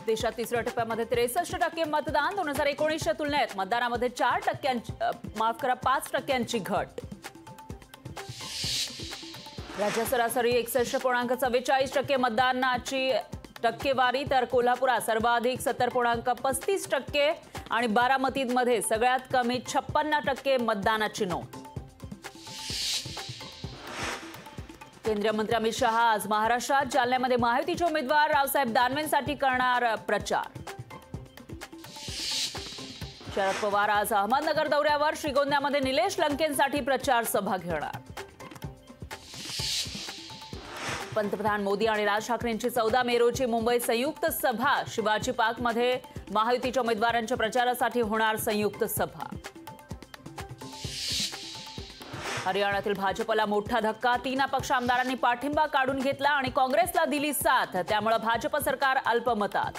देशात तिसऱ्या टप्प्यामध्ये 63% मतदान 2019च्या तुलनेत मतदानामध्ये 5% घट। राज्य सरासरी 61.44% मतदानाची टक्केवारी, तर कोल्हापुरात सर्वाधिक 70.35% आणि बारामतीमध्ये सगळ्यात कमी 56% मतदानाची नोंद। केंद्रीय मंत्री अमित शहा आज महाराष्ट्रात जालन्यामध्ये महायुतीचे उमेदवार रावसाहेब दानवेंसाठी करणार प्रचार। शरद पवार आज अहमदनगर दौऱ्यावर, श्रीगोंद्यामध्ये निलेश लंकेंसाठी प्रचार सभा घेणार। पंतप्रधान मोदी आणि राज ठाकरेंची 14 मे रोजी मुंबईत संयुक्त सभा। शिवाजी पार्कमध्ये महायुतीच्या उमेदवारांच्या प्रचारासाठी होणार संयुक्त सभा। हरियाणातील भाजपला मोठा धक्का, 3 अपक्ष आमदारांनी पाठिंबा काढून घेतला आणि काँग्रेसला दिली साथ, त्यामुळे भाजप सरकार अल्पमतात।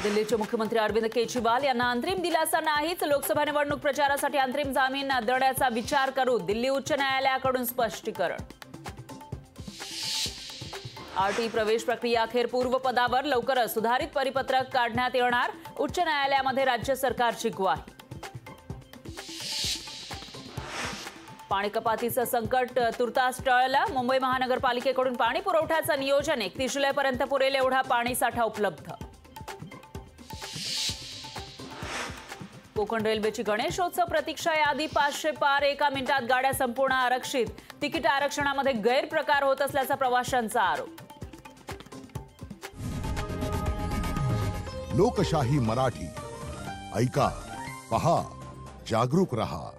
दिल्लीचे मुख्यमंत्री अरविंद केजरीवाल यांना अंतरिम दिलासा नाहीच। लोकसभा निवडणूक प्रचारासाठी अंतरिम जामीन देण्याचा विचार करू दिल्ली उच्च न्यायालयाकडून स्पष्टीकरण। आरटी प्रवेश प्रक्रिया अखेर पूर्वपदावर, लवकरच सुधारित परिपत्रक काढण्यात येणार। उच्च न्यायालयामध्ये राज्य सरकारची ग्वाही। पाणी कपातीचं संकट तुर्तास टळलं, मुंबई महानगरपालिकेकडून पाणी पुरवठ्याचं नियोजन, 31 जुलैपर्यंत पुरेल एवढा पाणी साठा उपलब्ध। कोकण रेल्वेची गणेशोत्सव प्रतीक्षा यादी 500 पार, 1 मिनिटात गाड्या संपूर्ण आरक्षित। तिकीट आरक्षणामध्ये गैरप्रकार होत असल्याचा प्रवाशांचा आरोप। लोकशाही मराठी ऐका, पहा, जागरूक रहा।